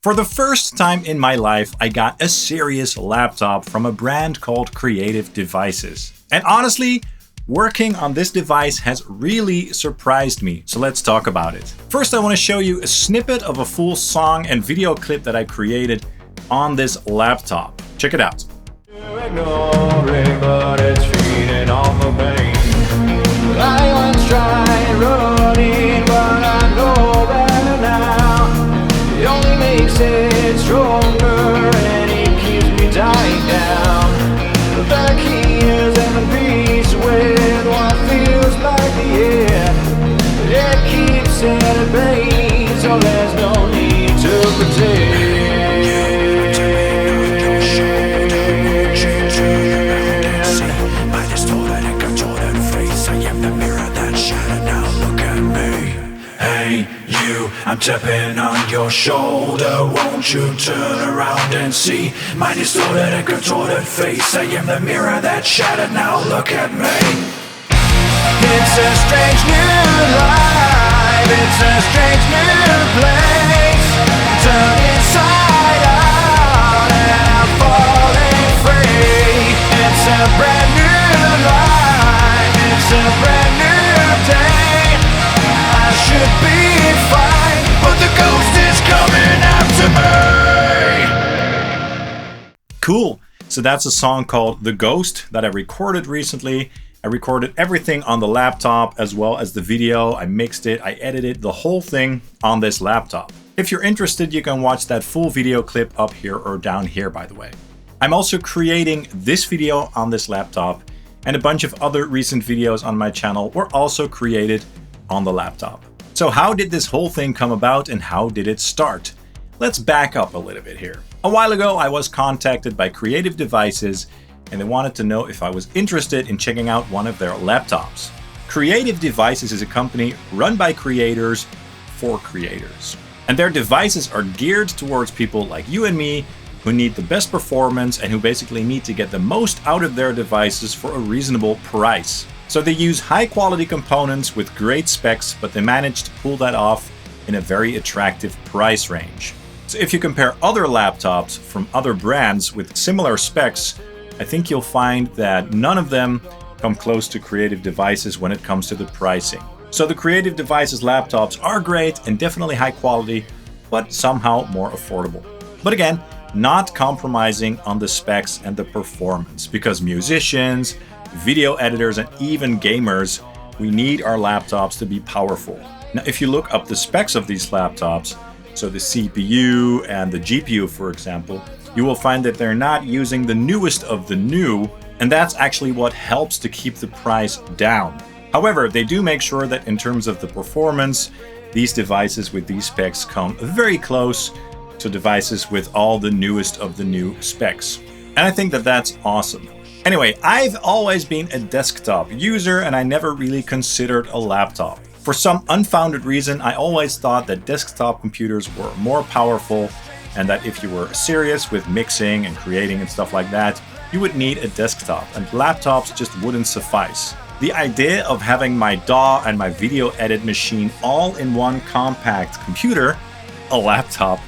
For the first time in my life, I got a serious laptop from a brand called Kreative Devices. And honestly, working on this device has really surprised me, so let's talk about it. First, I want to show you a snippet of a full song and video clip that I created on this laptop. Check it out. Ignoring, but it's feeding on the pain. I once tried running, but I know better now. It only makes it stronger, and it keeps me dying down. The key is in the peace with what feels like the end. It keeps it at bay, so there's no need to pretend. I'm tapping on your shoulder, won't you turn around and see my distorted and contorted face? I am the mirror that shattered, now look at me. It's a strange new life, it's a strange new place. Turn inside out and I'm falling free. It's a brand new life, it's a brand new day. I should be fine, but the ghost is coming after me. Cool. So that's a song called The Ghost that I recorded recently. I recorded everything on the laptop as well as the video. I mixed it, I edited the whole thing on this laptop. If you're interested, you can watch that full video clip up here or down here, by the way. I'm also creating this video on this laptop, and a bunch of other recent videos on my channel were also created on the laptop. So how did this whole thing come about and how did it start? Let's back up a little bit here. A while ago, I was contacted by Kreative Devices and they wanted to know if I was interested in checking out one of their laptops. Kreative Devices is a company run by creators for creators. And their devices are geared towards people like you and me who need the best performance and who basically need to get the most out of their devices for a reasonable price. So they use high quality components with great specs, but they manage to pull that off in a very attractive price range. So if you compare other laptops from other brands with similar specs, I think you'll find that none of them come close to Kreative Devices when it comes to the pricing. So the Kreative Devices laptops are great and definitely high quality, but somehow more affordable. But again, not compromising on the specs and the performance, because musicians, video editors, and even gamers, we need our laptops to be powerful. Now, if you look up the specs of these laptops, so the CPU and the GPU, for example, you will find that they're not using the newest of the new, and that's actually what helps to keep the price down. However, they do make sure that in terms of the performance, these devices with these specs come very close to devices with all the newest of the new specs. And I think that that's awesome. Anyway, I've always been a desktop user and I never really considered a laptop. For some unfounded reason, I always thought that desktop computers were more powerful and that if you were serious with mixing and creating and stuff like that, you would need a desktop and laptops just wouldn't suffice. The idea of having my DAW and my video edit machine all in one compact computer, a laptop,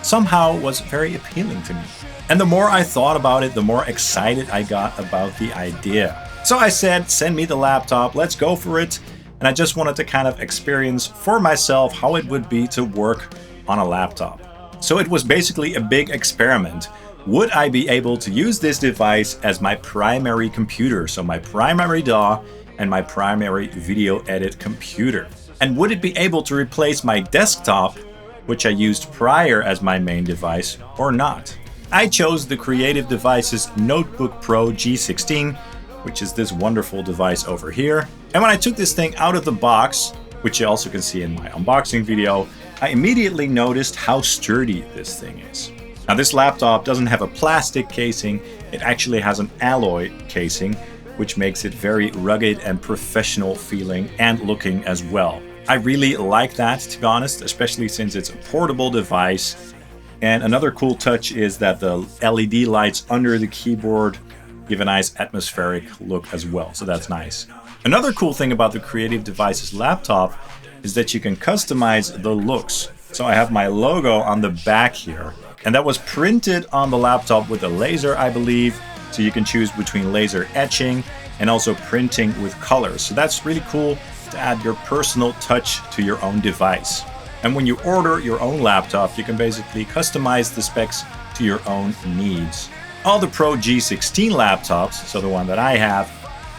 somehow was very appealing to me. And the more I thought about it, the more excited I got about the idea. So I said, send me the laptop, let's go for it. And I just wanted to kind of experience for myself how it would be to work on a laptop. So it was basically a big experiment. Would I be able to use this device as my primary computer, so my primary DAW and my primary video edit computer? And would it be able to replace my desktop, which I used prior as my main device, or not? I chose the Kreative Devices Notebook Pro G16, which is this wonderful device over here. And when I took this thing out of the box, which you also can see in my unboxing video, I immediately noticed how sturdy this thing is. Now, this laptop doesn't have a plastic casing, it actually has an alloy casing, which makes it very rugged and professional feeling and looking as well. I really like that, to be honest, especially since it's a portable device. And another cool touch is that the LED lights under the keyboard give a nice atmospheric look as well, so that's nice. Another cool thing about the Kreative Devices laptop is that you can customize the looks. So I have my logo on the back here. And that was printed on the laptop with a laser, I believe. So you can choose between laser etching and also printing with colors. So that's really cool to add your personal touch to your own device. And when you order your own laptop, you can basically customize the specs to your own needs. All the Pro G16 laptops, so the one that I have,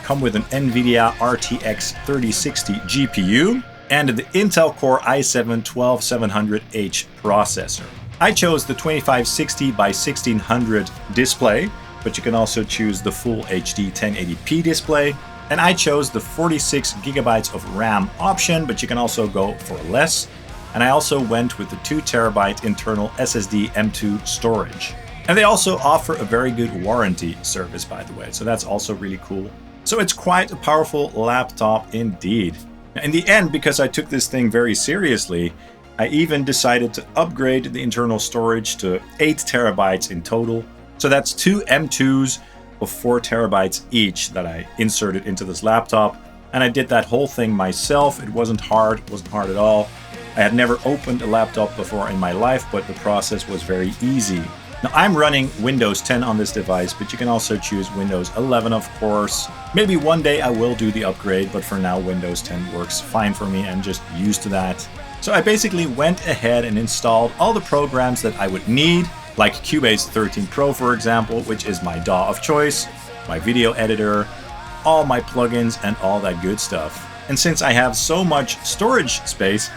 come with an NVIDIA RTX 3060 GPU and the Intel Core i7-12700H processor. I chose the 2560 by 1600 display, but you can also choose the full HD 1080p display. And I chose the 46 gigabytes of RAM option, but you can also go for less. And I also went with the 2 terabyte internal SSD M2 storage. And they also offer a very good warranty service, by the way, so that's also really cool. So it's quite a powerful laptop indeed. In the end, because I took this thing very seriously, I even decided to upgrade the internal storage to 8 terabytes in total. So that's 2 M2s of 4 terabytes each that I inserted into this laptop. And I did that whole thing myself. It wasn't hard at all. I had never opened a laptop before in my life, but the process was very easy. Now I'm running Windows 10 on this device, but you can also choose Windows 11, of course. Maybe one day I will do the upgrade, but for now Windows 10 works fine for me. I'm just used to that. So I basically went ahead and installed all the programs that I would need, like Cubase 13 Pro, for example, which is my DAW of choice, my video editor, all my plugins, and all that good stuff. And since I have so much storage space,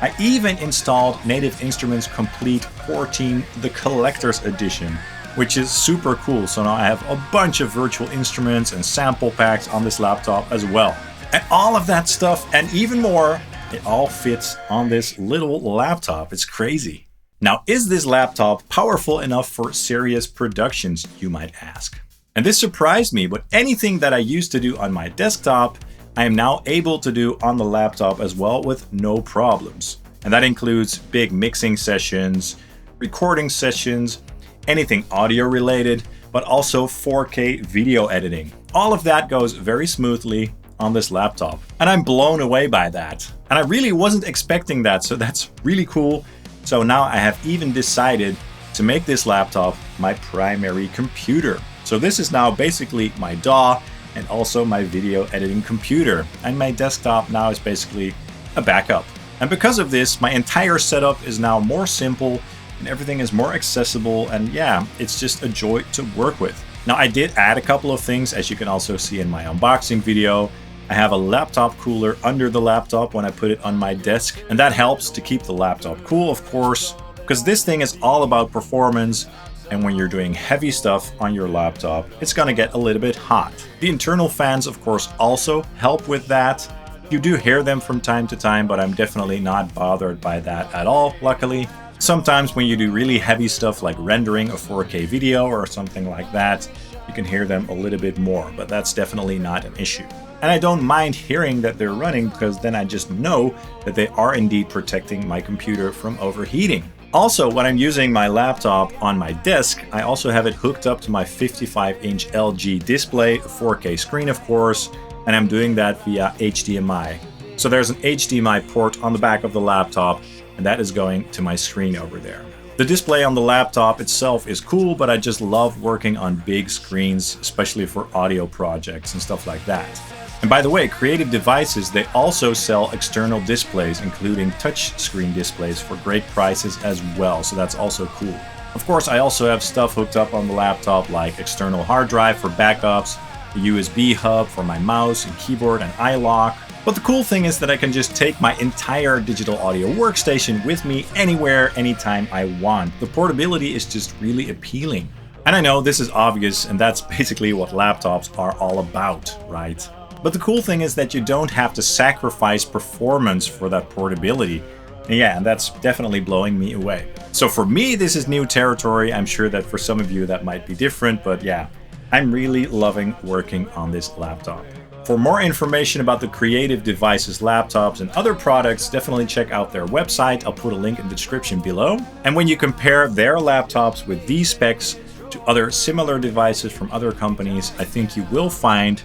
I even installed Native Instruments Komplete 14, the Collector's Edition, which is super cool. So now I have a bunch of virtual instruments and sample packs on this laptop as well. And all of that stuff and even more, it all fits on this little laptop. It's crazy. Now, is this laptop powerful enough for serious productions, you might ask? And this surprised me, but anything that I used to do on my desktop, I am now able to do on the laptop as well with no problems. And that includes big mixing sessions, recording sessions, anything audio related, but also 4K video editing. All of that goes very smoothly on this laptop. And I'm blown away by that. And I really wasn't expecting that, so that's really cool. So now I have even decided to make this laptop my primary computer. So this is now basically my DAW and also my video editing computer. And my desktop now is basically a backup. And because of this, my entire setup is now more simple and everything is more accessible. And yeah, it's just a joy to work with. Now I did add a couple of things, as you can also see in my unboxing video. I have a laptop cooler under the laptop when I put it on my desk, and that helps to keep the laptop cool, of course, because this thing is all about performance, and when you're doing heavy stuff on your laptop, it's gonna get a little bit hot. The internal fans, of course, also help with that. You do hear them from time to time, but I'm definitely not bothered by that at all, luckily. Sometimes when you do really heavy stuff like rendering a 4K video or something like that, you can hear them a little bit more, but that's definitely not an issue. And I don't mind hearing that they're running, because then I just know that they are indeed protecting my computer from overheating. Also, when I'm using my laptop on my desk, I also have it hooked up to my 55-inch LG display, a 4K screen of course, and I'm doing that via HDMI. So there's an HDMI port on the back of the laptop, and that is going to my screen over there. The display on the laptop itself is cool, but I just love working on big screens, especially for audio projects and stuff like that. And by the way, Kreative Devices, they also sell external displays, including touch screen displays for great prices as well, so that's also cool. Of course, I also have stuff hooked up on the laptop like external hard drive for backups, a USB hub for my mouse and keyboard and iLock. But the cool thing is that I can just take my entire digital audio workstation with me anywhere, anytime I want. The portability is just really appealing. And I know this is obvious, and that's basically what laptops are all about, right? But the cool thing is that you don't have to sacrifice performance for that portability. And yeah, and that's definitely blowing me away. So for me, this is new territory. I'm sure that for some of you that might be different, but yeah, I'm really loving working on this laptop. For more information about the Kreative Devices laptops and other products, definitely check out their website. I'll put a link in the description below. And when you compare their laptops with these specs to other similar devices from other companies, I think you will find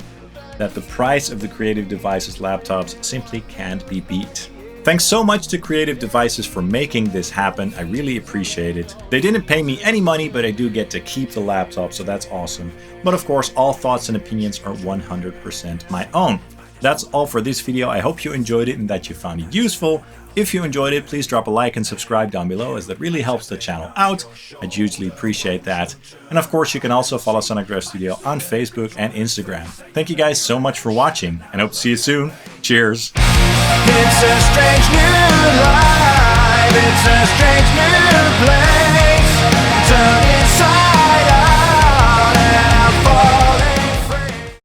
that the price of the Kreative Devices laptops simply can't be beat. Thanks so much to Kreative Devices for making this happen. I really appreciate it. They didn't pay me any money, but I do get to keep the laptop, so that's awesome. But of course, all thoughts and opinions are 100% my own. That's all for this video. I hope you enjoyed it and that you found it useful. If you enjoyed it, please drop a like and subscribe down below, as that really helps the channel out. I'd hugely appreciate that. And of course, you can also follow Sonic Drive Studio on Facebook and Instagram. Thank you guys so much for watching, and hope to see you soon. Cheers! It's a strange new life.